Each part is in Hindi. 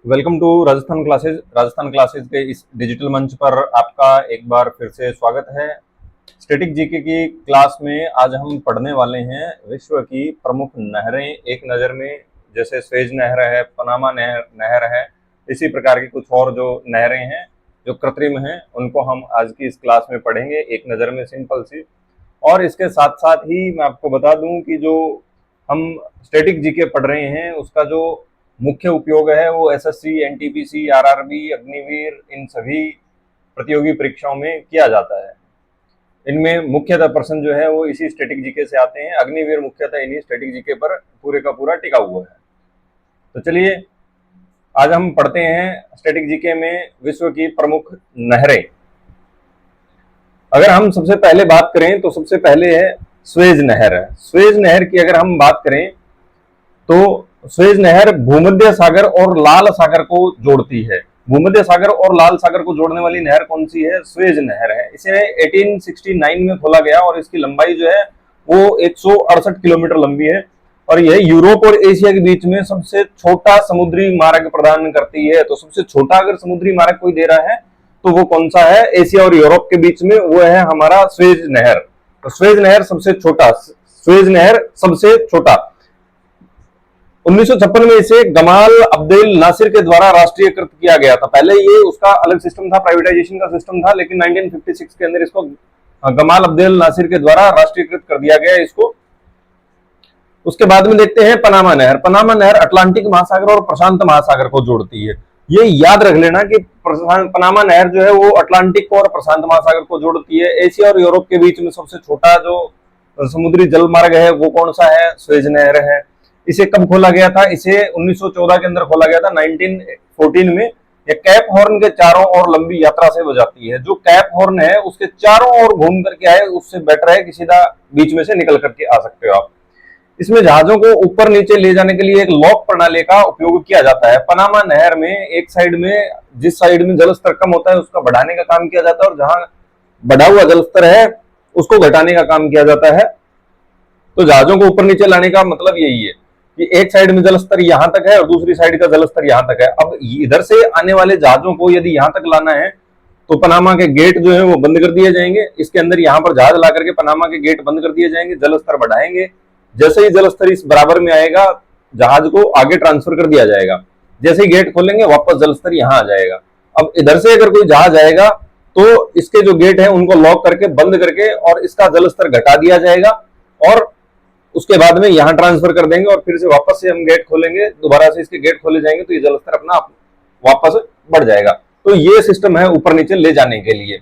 Welcome to Rajasthan classes. Rajasthan classes के इस डिजिटल मंच पर आपका एक बार फिर से स्वागत है। स्टैटिक जीके की क्लास में आज हम पढ़ने वाले हैं विश्व की प्रमुख नहरें एक नज़र में। जैसे स्वेज नहर है, पनामा नहर है, इसी प्रकार की कुछ और जो नहरें हैं जो कृत्रिम हैं उनको हम आज की इस क्लास में पढ़ेंगे एक नज़र में, सिंपल सी। और इसके साथ साथ ही मैं आपको बता दूं कि जो हम स्टैटिक जीके पढ़ रहे हैं उसका जो मुख्य उपयोग है वो एसएससी, एनटीपीसी, आरआरबी, अग्निवीर, इन सभी प्रतियोगी परीक्षाओं में किया जाता है। इनमें मुख्यतः प्रश्न जो है वो इसी स्टैटिक जीके से आते हैं। अग्निवीर मुख्यतः इन्हीं स्टैटिक जीके पर पूरे का पूरा टिका हुआ है। तो चलिए आज हम पढ़ते हैं स्टैटिक जीके में विश्व की प्रमुख नहरें। अगर हम सबसे पहले बात करें तो सबसे पहले है स्वेज नहर। स्वेज नहर की अगर हम बात करें तो स्वेज नहर भूमध्य सागर और लाल सागर को जोड़ती है। भूमध्य सागर और लाल सागर को जोड़ने वाली नहर कौन सी है? स्वेज नहर है। इसे 1869 में खोला गया और इसकी लंबाई जो है वो 168 किलोमीटर लंबी है और यह यूरोप और एशिया के बीच में सबसे छोटा समुद्री मार्ग प्रदान करती है। तो सबसे छोटा अगर समुद्री मार्ग कोई दे रहा है तो वो कौन सा है? एशिया और यूरोप के बीच में, वो है हमारा स्वेज नहर। तो स्वेज नहर सबसे छोटा, स्वेज नहर सबसे छोटा। 1956 में इसे गमाल अब्देल नासिर के द्वारा राष्ट्रीयकृत किया गया था। पहले ये उसका अलग सिस्टम था, प्राइवेटाइजेशन का सिस्टम था, लेकिन 1956 के अंदर इसको गमाल अब्देल नासिर के द्वारा राष्ट्रीयकृत कर दिया गया इसको। उसके बाद में देखते हैं पनामा नहर। पनामा नहर अटलांटिक महासागर और प्रशांत महासागर को जोड़ती है। ये याद रख लेना कि पनामा नहर जो है वो अटलांटिक और प्रशांत महासागर को जोड़ती है। एशिया और यूरोप के बीच में सबसे छोटा जो समुद्री जल मार्ग है वो कौन सा है? स्वेज नहर है। इसे कब खोला गया था? इसे 1914 के अंदर खोला गया था, 1914 में। ये कैप हॉर्न के चारों ओर लंबी यात्रा से बजाती है। जो कैप हॉर्न है उसके चारों ओर घूम करके आए उससे बेटर है कि सीधा बीच में से निकल करके आ सकते हो आप। इसमें जहाजों को ऊपर नीचे ले जाने के लिए एक लॉक प्रणाली का उपयोग किया जाता है। पनामा नहर में एक साइड में, जिस साइड में जलस्तर कम होता है उसका बढ़ाने का काम किया जाता है और जहां बढ़ा हुआ जलस्तर है उसको घटाने का काम किया जाता है। तो जहाजों को ऊपर नीचे लाने का मतलब यही है कि एक साइड में जलस्तर यहां तक है और दूसरी साइड का जलस्तर यहां तक है। अब इधर से आने वाले जहाजों को यदि यहां तक लाना है तो पनामा के गेट जो है वो बंद कर दिए जाएंगे। इसके अंदर यहां पर जहाज ला करके पनामा के गेट बंद कर दिए जाएंगे, जलस्तर बढ़ाएंगे। जैसे ही जलस्तर इस बराबर में आएगा जहाज को आगे ट्रांसफर कर दिया जाएगा। जैसे ही गेट खोलेंगे वापस जलस्तर यहां आ जाएगा। अब इधर से अगर कोई जहाज आएगा तो इसके जो गेट है उनको लॉक करके बंद करके और इसका जलस्तर घटा दिया जाएगा और उसके बाद में यहां ट्रांसफर कर देंगे और फिर से वापस से हम गेट खोलेंगे, दोबारा से इसके गेट खोले जाएंगे तो ये जलस्तर अपना वापस बढ़ जाएगा। तो ये सिस्टम है ऊपर नीचे ले जाने के लिए।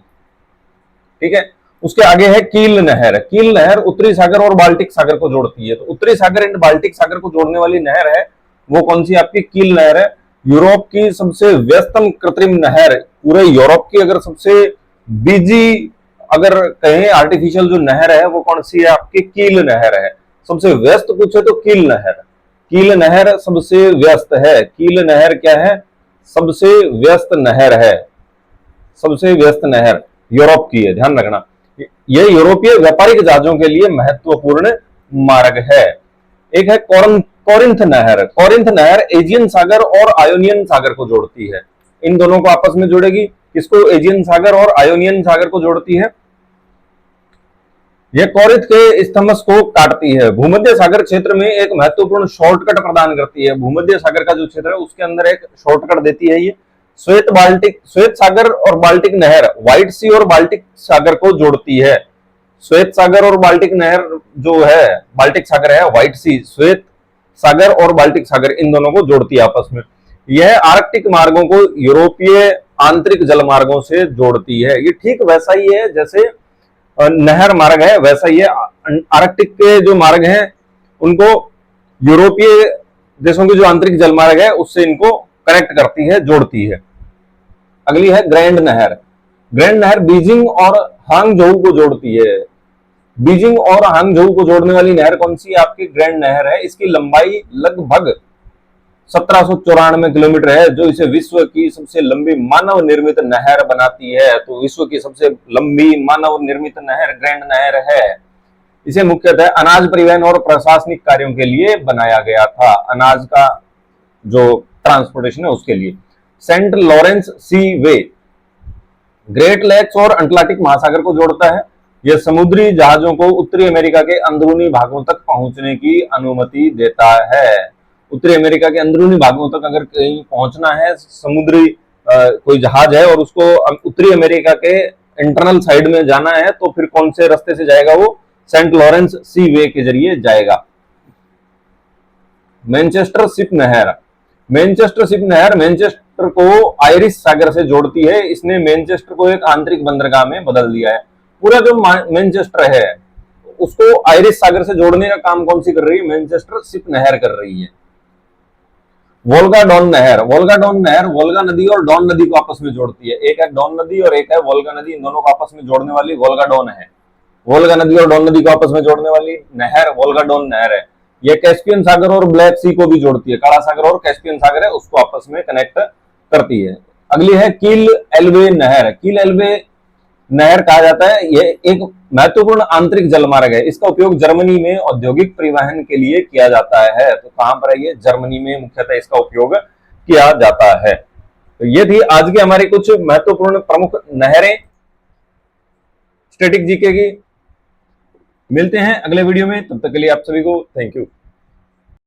ठीक है। उसके आगे है कील नहर। कील नहर उत्तरी सागर और बाल्टिक सागर को जोड़ती है। तो उत्तरी सागर एंड बाल्टिक सागर को जोड़ने वाली नहर है वो कौन सी? आपकी कील नहर है। यूरोप की सबसे व्यस्तम कृत्रिम नहर, पूरे यूरोप की अगर सबसे बिजी अगर कहें आर्टिफिशियल जो नहर है वो कौन सी है? आपकी कील नहर है। सबसे व्यस्त पूछे तो कील नहर। कील नहर सबसे व्यस्त है। कील नहर क्या है? सबसे व्यस्त नहर है। सबसे व्यस्त नहर यूरोप की है, ध्यान रखना। यह यूरोपीय व्यापारिक जहाजों के लिए महत्वपूर्ण मार्ग है। एक है कोरिंथ नहर। कोरिंथ नहर एजियन सागर और आयोनियन सागर को जोड़ती है। इन दोनों को आपस में जोड़ेगी। किसको? एजियन सागर और आयोनियन सागर को जोड़ती है। यह कोरिंथ के इस्थमस को काटती है। भूमध्य सागर क्षेत्र में एक महत्वपूर्ण शॉर्टकट प्रदान करती है। भूमध्य सागर का जो क्षेत्र है उसके अंदर एक शॉर्टकट देती है ये। श्वेत सागर और बाल्टिक नहर व्हाइट सी और बाल्टिक सागर को जोड़ती है। श्वेत सागर और बाल्टिक नहर जो है, बाल्टिक सागर है व्हाइट सी, श्वेत सागर और बाल्टिक सागर इन दोनों को जोड़ती है आपस में। यह आर्कटिक मार्गों को यूरोपीय आंतरिक जल मार्गों से जोड़ती है। ये ठीक वैसा ही है जैसे नहर मार्ग है, वैसा ही है। आर्कटिक के जो मार्ग हैं उनको यूरोपीय देशों के जो आंतरिक जल मार्ग है उससे इनको कनेक्ट करती है, जोड़ती है। अगली है ग्रैंड नहर। ग्रैंड नहर बीजिंग और हांगझोउ को जोड़ती है। बीजिंग और हांगझोउ को जोड़ने वाली नहर कौन सी? आपकी ग्रैंड नहर है। इसकी लंबाई लगभग 1794 किलोमीटर है, जो इसे विश्व की सबसे लंबी मानव निर्मित नहर बनाती है। तो विश्व की सबसे लंबी मानव निर्मित नहर ग्रैंड नहर है। इसे मुख्यतः अनाज परिवहन और प्रशासनिक कार्यों के लिए बनाया गया था। अनाज का जो ट्रांसपोर्टेशन है उसके लिए। सेंट लॉरेंस सी वे ग्रेट लेक्स और अटलांटिक महासागर को जोड़ता है। यह समुद्री जहाजों को उत्तरी अमेरिका के अंदरूनी भागों तक पहुंचने की अनुमति देता है। उत्तरी अमेरिका के अंदरूनी भागों तक अगर कहीं पहुंचना है, समुद्री कोई जहाज है और उसको उत्तरी अमेरिका के इंटरनल साइड में जाना है, तो फिर कौन से रास्ते से जाएगा? वो सेंट लॉरेंस सी वे के जरिए जाएगा। मैनचेस्टर शिप नहर, मैनचेस्टर शिप नहर मैनचेस्टर को आयरिश सागर से जोड़ती है। इसने मैनचेस्टर को एक आंतरिक बंदरगाह में बदल दिया है। पूरा जो मैनचेस्टर है उसको आयरिश सागर से जोड़ने का काम कौन सी कर रही है? मैनचेस्टर शिप नहर कर रही है। वोल्गा डॉन नहर, वोल्गा डॉन नहर वोल्गा नदी और डॉन नदी को आपस में जोड़ती है। एक है डॉन नदी और एक है वोल्गा नदी, इन दोनों को आपस में जोड़ने वाली वोल्गा डॉन है। वोल्गा नदी और डॉन नदी को आपस में जोड़ने वाली नहर वोल्गा डॉन नहर है। यह कैस्पियन सागर और ब्लैक सी को भी जोड़ती है। काला सागर और कैस्पियन सागर है उसको आपस में कनेक्ट करती है। अगली है कील एल्बे नहर। कील एल्बे नहर कहा जाता है, यह एक महत्वपूर्ण आंतरिक जलमार्ग है। इसका उपयोग जर्मनी में औद्योगिक परिवहन के लिए किया जाता है। तो कहां पर है ये? जर्मनी में मुख्यतः इसका उपयोग किया जाता है। तो ये थी आज की हमारी कुछ महत्वपूर्ण प्रमुख नहरें स्टैटिक जीके की। मिलते हैं अगले वीडियो में, तब तक के लिए आप सभी को थैंक यू।